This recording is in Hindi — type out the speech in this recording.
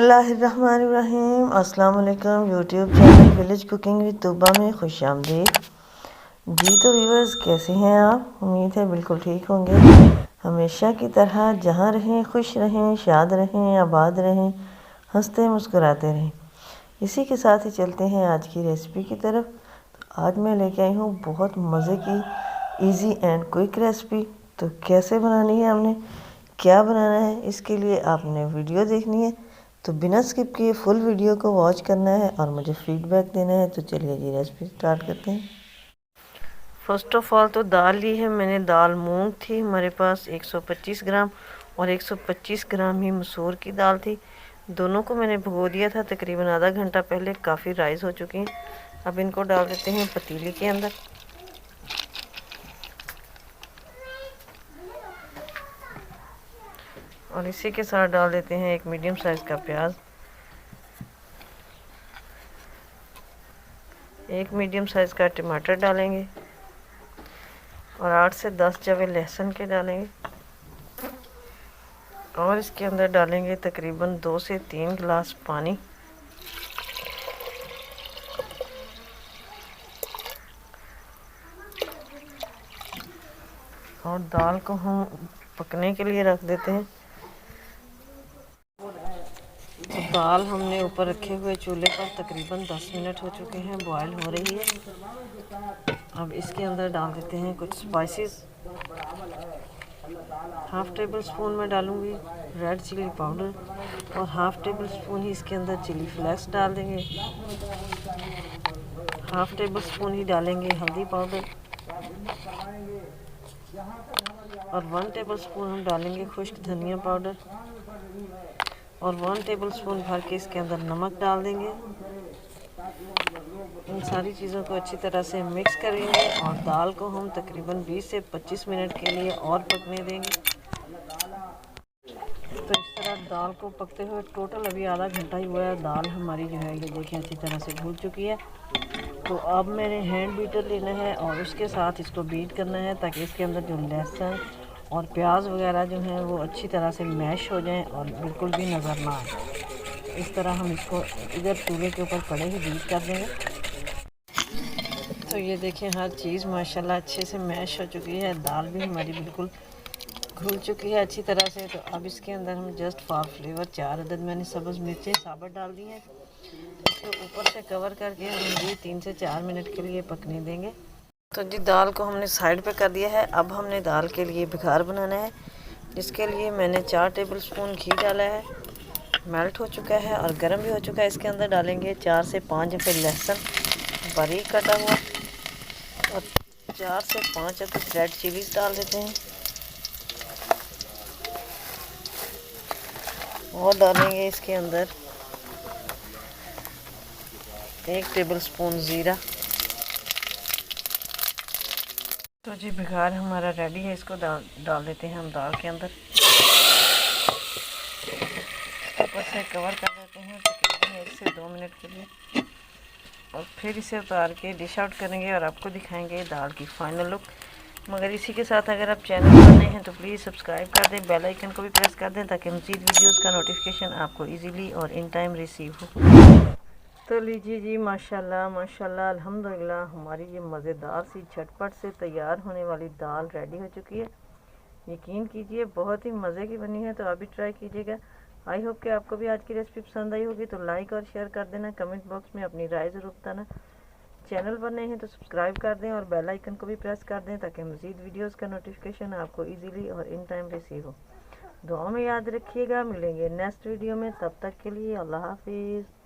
बिस्मिल्लाहिर्रहमानिर्रहीम। अस्सलाम वालेकुम। YouTube channel village cooking with Tooba में खुश आमदीद। जी तो व्यूअर्स, कैसे हैं आप? उम्मीद है बिल्कुल ठीक होंगे। हमेशा की तरह जहाँ रहें खुश रहें, शाद रहें, आबाद रहें, हंसते मुस्कुराते रहें। इसी के साथ ही चलते हैं आज की रेसिपी की तरफ। तो आज मैं लेके आई हूँ बहुत मज़े की इजी एंड क्विक रेसिपी। तो कैसे बनानी है, हमने क्या बनाना है, इसके लिए आपने वीडियो देखनी है। तो बिना स्किप किए फुल वीडियो को वॉच करना है और मुझे फीडबैक देना है। तो चलिए जी रेसिपी स्टार्ट करते हैं। फर्स्ट ऑफ ऑल तो दाल ली है मैंने। दाल मूंग थी हमारे पास 125 ग्राम और 125 ग्राम ही मसूर की दाल थी। दोनों को मैंने भिगो दिया था तकरीबन आधा घंटा पहले। काफ़ी राइस हो चुकी हैं। अब इनको डाल देते हैं पतीले के अंदर। और इसी के साथ डाल देते हैं एक मीडियम साइज़ का प्याज, एक मीडियम साइज़ का टमाटर डालेंगे और 8 से 10 जवे लहसुन के डालेंगे। और इसके अंदर डालेंगे तकरीबन 2 से 3 गिलास पानी। और दाल को हम पकने के लिए रख देते हैं। तो दाल हमने ऊपर रखे हुए चूल्हे पर तकरीबन 10 मिनट हो चुके हैं, बॉयल हो रही है। अब इसके अंदर डाल देते हैं कुछ स्पाइसेस। हाफ़ टेबल स्पून में डालूंगी रेड चिली पाउडर और हाफ़ टेबल स्पून ही इसके अंदर चिली फ्लेक्स डाल देंगे। हाफ़ टेबल स्पून ही डालेंगे हल्दी पाउडर और 1 टेबल स्पून हम डालेंगे खुश्क धनिया पाउडर और 1 टेबल स्पून भर के इसके अंदर नमक डाल देंगे। इन सारी चीज़ों को अच्छी तरह से मिक्स करेंगे और दाल को हम तकरीबन 20 से 25 मिनट के लिए और पकने देंगे। तो इस तरह दाल को पकते हुए टोटल अभी आधा घंटा ही हुआ है। दाल हमारी जो है ये देखिए अच्छी तरह से भून चुकी है। तो अब मैंने हैंड बीटर लेना है और उसके साथ इसको बीट करना है ताकि इसके अंदर जो लहसुन और प्याज वगैरह जो हैं वो अच्छी तरह से मैश हो जाएं और बिल्कुल भी नज़र ना आए। इस तरह हम इसको इधर चूल्हे के ऊपर पड़े ही बीट कर देंगे। तो ये देखें हर चीज़ माशाल्लाह अच्छे से मैश हो चुकी है। दाल भी हमारी बिल्कुल घुल चुकी है अच्छी तरह से। तो अब इसके अंदर हम जस्ट फॉर फ्लेवर 4 अदद मैंने सब्ज़ मिर्चें साबुत डाल दी हैं। इसको ऊपर से कवर करके हम ये 3 से 4 मिनट के लिए पकने देंगे। तो जी दाल को हमने साइड पे कर दिया है। अब हमने दाल के लिए बघार बनाना है, जिसके लिए मैंने 4 टेबल स्पून घी डाला है। मेल्ट हो चुका है और गर्म भी हो चुका है। इसके अंदर डालेंगे 4 से 5 जफे लहसुन बारीक कटा हुआ और 4 से 5 अदद रेड चिलीज डाल देते हैं। और डालेंगे इसके अंदर 1 टेबल स्पून ज़ीरा। तो जी बघार हमारा रेडी है। इसको डाल देते हैं हम दाल के अंदर। ऊपर से कवर कर देते हैं तकरीबन 1 से 2 मिनट के लिए और फिर इसे उतार के डिश आउट करेंगे और आपको दिखाएंगे दाल की फाइनल लुक। मगर इसी के साथ अगर आप चैनल पर नए हैं तो प्लीज़ सब्सक्राइब कर दें, बेल आइकन को भी प्रेस कर दें ताकि मज़ीद वीडियोस का नोटिफिकेशन आपको इजीली और इन टाइम रिसीव हो। तो लीजिए जी माशाल्लाह माशाल्लाह अल्हम्दुलिल्लाह, हमारी ये मज़ेदार सी झटपट से तैयार होने वाली दाल रेडी हो चुकी है। यकीन कीजिए बहुत ही मज़े की बनी है। तो आप भी ट्राई कीजिएगा। आई होप कि आपको भी आज की रेसिपी पसंद आई होगी। तो लाइक और शेयर कर देना, कमेंट बॉक्स में अपनी राय ज़रूर बताना। चैनल पर नए हैं तो सब्सक्राइब कर दें और बेल आइकन को भी प्रेस कर दें ताकि मज़ीद वीडियोस का नोटिफिकेशन आपको इजीली और इन टाइम रिसीव हो। दुआ में याद रखिएगा। मिलेंगे नेक्स्ट वीडियो में, तब तक के लिए अल्लाह हाफिज़।